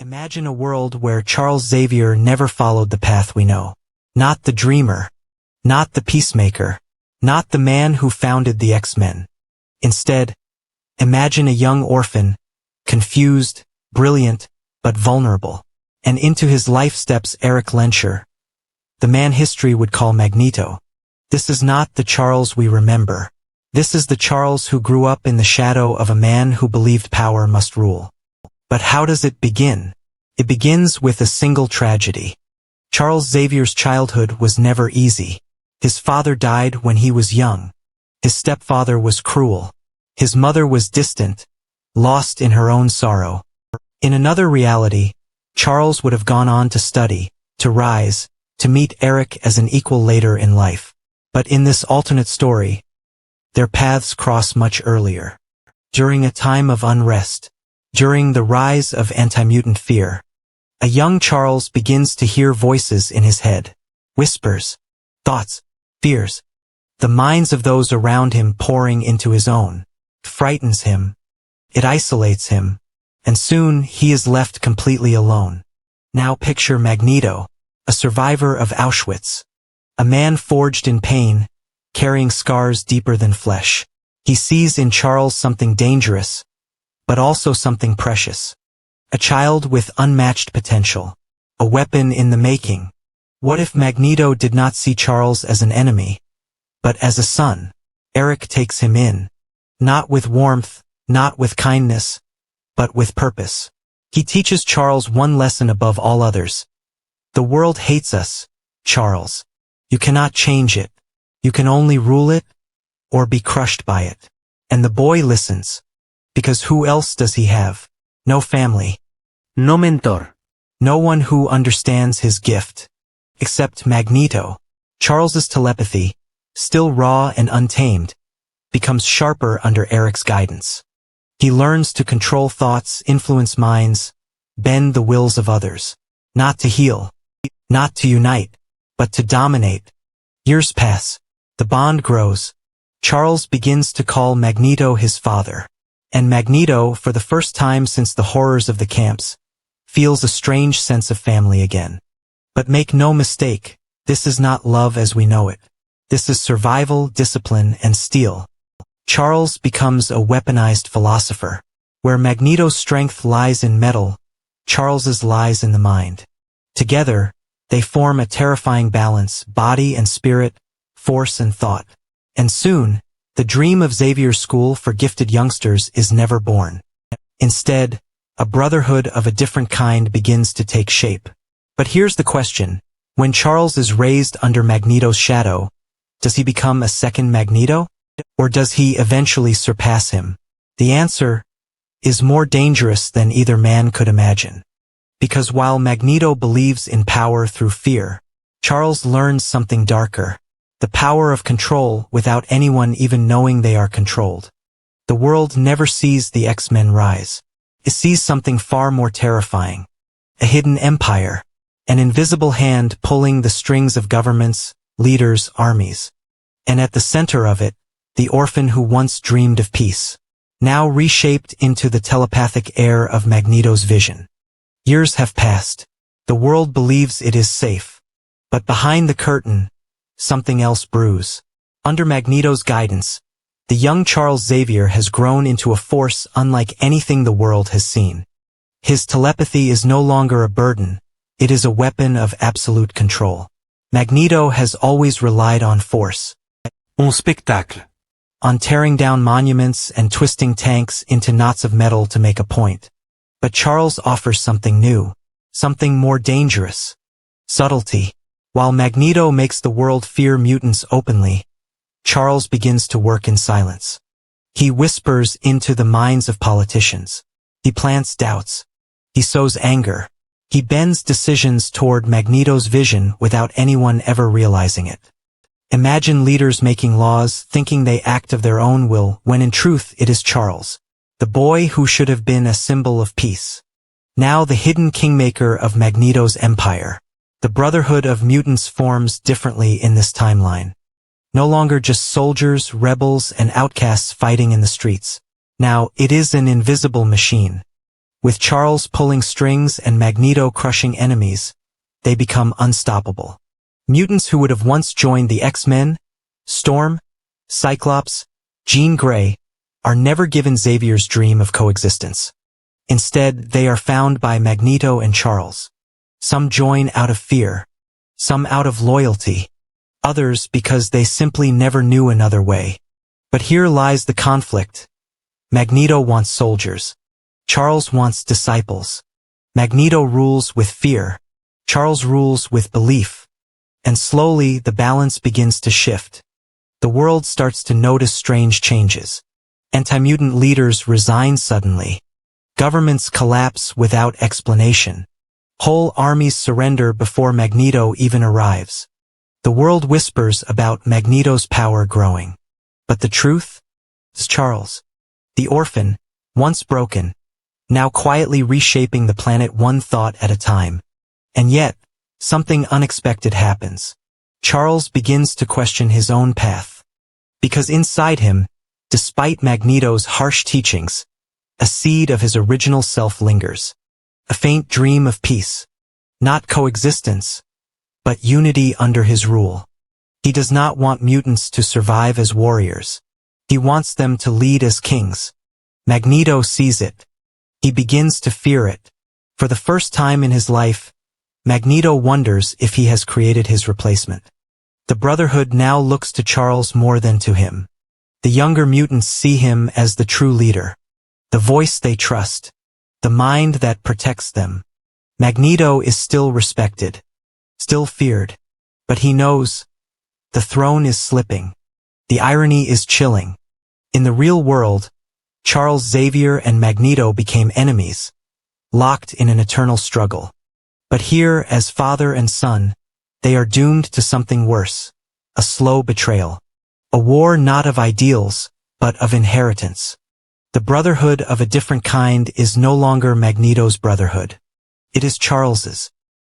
Imagine a world where Charles Xavier never followed the path we know. Not the dreamer. Not the peacemaker. Not the man who founded the X-Men. Instead, imagine a young orphan, confused, brilliant, but vulnerable. And into his life steps Erik Lehnsherr, the man history would call Magneto. This is not the Charles we remember. This is the Charles who grew up in the shadow of a man who believed power must rule. But how does it begin? It begins with a single tragedy. Charles Xavier's childhood was never easy. His father died when he was young. His stepfather was cruel. His mother was distant, lost in her own sorrow. In another reality, Charles would have gone on to study, to rise, to meet Erik as an equal later in life. But in this alternate story, their paths cross much earlier. During a time of unrest, during the rise of anti-mutant fear, a young Charles begins to hear voices in his head. Whispers, thoughts, fears. The minds of those around him pouring into his own. It frightens him. It isolates him. And soon he is left completely alone. Now picture Magneto, a survivor of Auschwitz. A man forged in pain, carrying scars deeper than flesh. He sees in Charles something dangerous, but also something precious. A child with unmatched potential. A weapon in the making. What if Magneto did not see Charles as an enemy, but as a son? Erik takes him in. Not with warmth, not with kindness, but with purpose. He teaches Charles one lesson above all others. The world hates us, Charles. You cannot change it. You can only rule it, or be crushed by it. And the boy listens. Because who else does he have? No family. No mentor. No one who understands his gift. Except Magneto. Charles's telepathy, still raw and untamed, becomes sharper under Erik's guidance. He learns to control thoughts, influence minds, bend the wills of others. Not to heal, not to unite, but to dominate. Years pass. The bond grows. Charles begins to call Magneto his father. And Magneto, for the first time since the horrors of the camps, feels a strange sense of family again. But make no mistake, this is not love as we know it. This is survival, discipline, and steel. Charles becomes a weaponized philosopher. Where Magneto's strength lies in metal, Charles's lies in the mind. Together, they form a terrifying balance, body and spirit, force and thought. And soon, the dream of Xavier's school for gifted youngsters is never born. Instead, a brotherhood of a different kind begins to take shape. But here's the question. When Charles is raised under Magneto's shadow, does he become a second Magneto? Or does he eventually surpass him? The answer is more dangerous than either man could imagine. Because while Magneto believes in power through fear, Charles learns something darker. The power of control without anyone even knowing they are controlled. The world never sees the X-Men rise. It sees something far more terrifying. A hidden empire. An invisible hand pulling the strings of governments, leaders, armies. And at the center of it, the orphan who once dreamed of peace. Now reshaped into the telepathic heir of Magneto's vision. Years have passed. The world believes it is safe. But behind the curtain, something else brews. Under Magneto's guidance, the young Charles Xavier has grown into a force unlike anything the world has seen. His telepathy is no longer a burden, it is a weapon of absolute control. Magneto has always relied on force. Un spectacle. On tearing down monuments and twisting tanks into knots of metal to make a point. But Charles offers something new, something more dangerous. Subtlety. While Magneto makes the world fear mutants openly, Charles begins to work in silence. He whispers into the minds of politicians. He plants doubts. He sows anger. He bends decisions toward Magneto's vision without anyone ever realizing it. Imagine leaders making laws, thinking they act of their own will, when in truth it is Charles, the boy who should have been a symbol of peace. Now the hidden kingmaker of Magneto's empire. The Brotherhood of Mutants forms differently in this timeline. No longer just soldiers, rebels, and outcasts fighting in the streets. Now, it is an invisible machine. With Charles pulling strings and Magneto crushing enemies, they become unstoppable. Mutants who would have once joined the X-Men, Storm, Cyclops, Jean Grey, are never given Xavier's dream of coexistence. Instead, they are found by Magneto and Charles. Some join out of fear, some out of loyalty, others because they simply never knew another way. But here lies the conflict. Magneto wants soldiers. Charles wants disciples. Magneto rules with fear. Charles rules with belief. And slowly the balance begins to shift. The world starts to notice strange changes. Anti-mutant leaders resign suddenly. Governments collapse without explanation. Whole armies surrender before Magneto even arrives. The world whispers about Magneto's power growing. But the truth is Charles, the orphan, once broken, now quietly reshaping the planet one thought at a time. And yet, something unexpected happens. Charles begins to question his own path. Because inside him, despite Magneto's harsh teachings, a seed of his original self lingers. A faint dream of peace. Not coexistence, but unity under his rule. He does not want mutants to survive as warriors. He wants them to lead as kings. Magneto sees it. He begins to fear it. For the first time in his life, Magneto wonders if he has created his replacement. The Brotherhood now looks to Charles more than to him. The younger mutants see him as the true leader. The voice they trust. The mind that protects them. Magneto is still respected. Still feared. But he knows the throne is slipping. The irony is chilling. In the real world, Charles Xavier and Magneto became enemies, locked in an eternal struggle. But here, as father and son, they are doomed to something worse, a slow betrayal. A war not of ideals, but of inheritance. The brotherhood of a different kind is no longer Magneto's brotherhood. It is Charles's.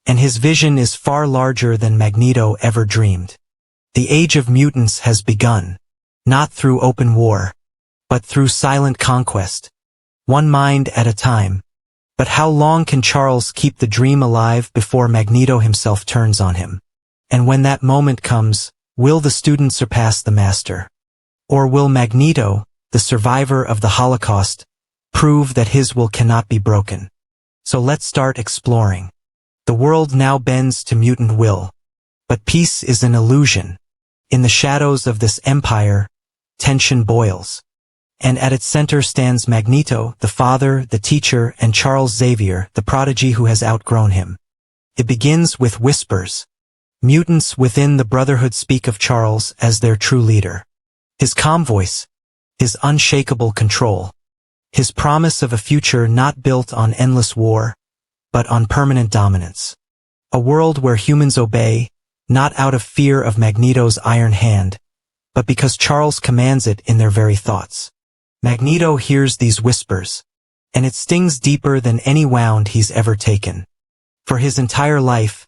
And his vision is far larger than Magneto ever dreamed. The age of mutants has begun, not through open war, but through silent conquest, one mind at a time. But how long can Charles keep the dream alive before Magneto himself turns on him? And when that moment comes, will the student surpass the master? Or will Magneto, the survivor of the Holocaust, prove that his will cannot be broken? So let's start exploring. The world now bends to mutant will. But peace is an illusion. In the shadows of this empire, tension boils. And at its center stands Magneto, the father, the teacher, and Charles Xavier, the prodigy who has outgrown him. It begins with whispers. Mutants within the Brotherhood speak of Charles as their true leader. His calm voice, his unshakable control, his promise of a future not built on endless war, but on permanent dominance. A world where humans obey, not out of fear of Magneto's iron hand, but because Charles commands it in their very thoughts. Magneto hears these whispers, and it stings deeper than any wound he's ever taken. For his entire life,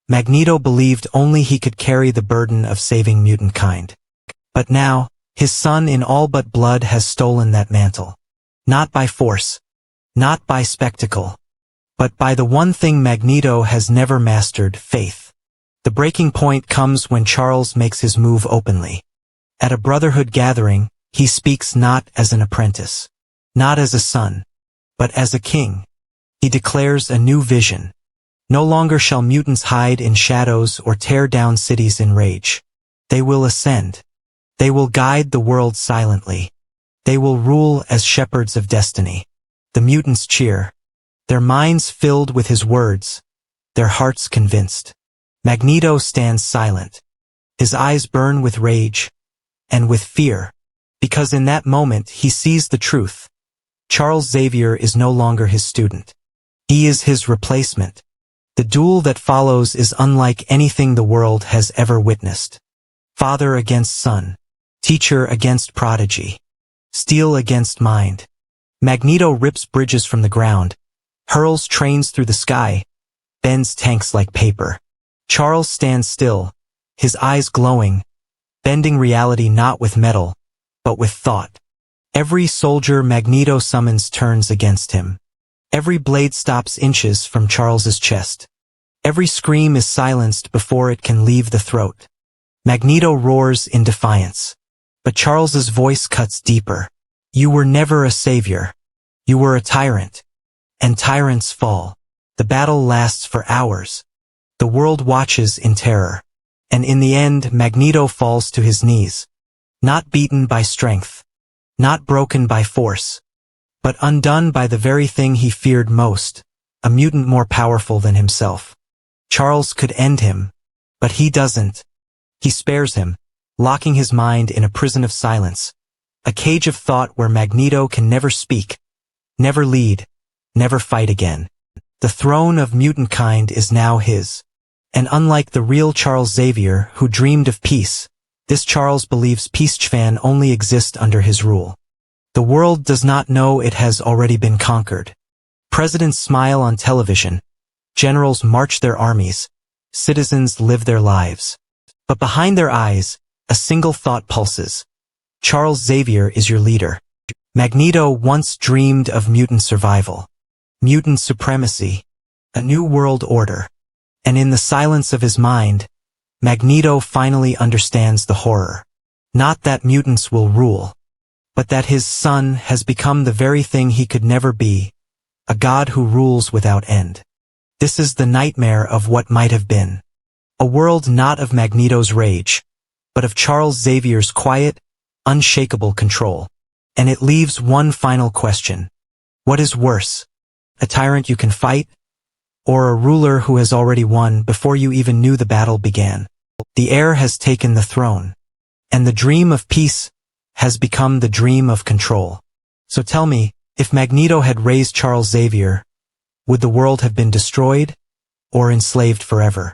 Magneto believed only he could carry the burden of saving mutant kind. But now, his son in all but blood has stolen that mantle. Not by force, not by spectacle, but by the one thing Magneto has never mastered, faith. The breaking point comes when Charles makes his move openly. At a Brotherhood gathering, he speaks not as an apprentice, not as a son, but as a king. He declares a new vision. No longer shall mutants hide in shadows or tear down cities in rage. They will ascend. They will guide the world silently. They will rule as shepherds of destiny. The mutants cheer, their minds filled with his words, their hearts convinced. Magneto stands silent. His eyes burn with rage and with fear, because in that moment he sees the truth. Charles Xavier is no longer his student. He is his replacement. The duel that follows is unlike anything the world has ever witnessed. Father against son, teacher against prodigy, steel against mind. Magneto rips bridges from the ground, hurls trains through the sky, bends tanks like paper. Charles stands still, his eyes glowing, bending reality not with metal, but with thought. Every soldier Magneto summons turns against him. Every blade stops inches from Charles's chest. Every scream is silenced before it can leave the throat. Magneto roars in defiance. But Charles's voice cuts deeper. You were never a savior. You were a tyrant. And tyrants fall. The battle lasts for hours. The world watches in terror. And in the end, Magneto falls to his knees. Not beaten by strength. Not broken by force. But undone by the very thing he feared most, a mutant more powerful than himself. Charles could end him, but he doesn't. He spares him, locking his mind in a prison of silence, a cage of thought where Magneto can never speak, never lead, never fight again. The throne of mutant kind is now his. And unlike the real Charles Xavier, who dreamed of peace, this Charles believes peace can only exist under his rule. The world does not know it has already been conquered. Presidents smile on television. Generals march their armies. Citizens live their lives. But behind their eyes, a single thought pulses. Charles Xavier is your leader. Magneto once dreamed of mutant survival. Mutant supremacy. A new world order. And in the silence of his mind, Magneto finally understands the horror. Not that mutants will rule, but that his son has become the very thing he could never be, a god who rules without end. This is the nightmare of what might have been. A world not of Magneto's rage, but of Charles Xavier's quiet, unshakable control. And it leaves one final question. What is worse? A tyrant you can fight? Or a ruler who has already won before you even knew the battle began? The heir has taken the throne. And the dream of peace has become the dream of control. So tell me, if Magneto had raised Charles Xavier, would the world have been destroyed or enslaved forever?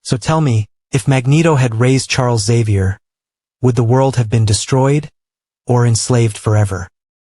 So tell me, if Magneto had raised Charles Xavier, would the world have been destroyed or enslaved forever?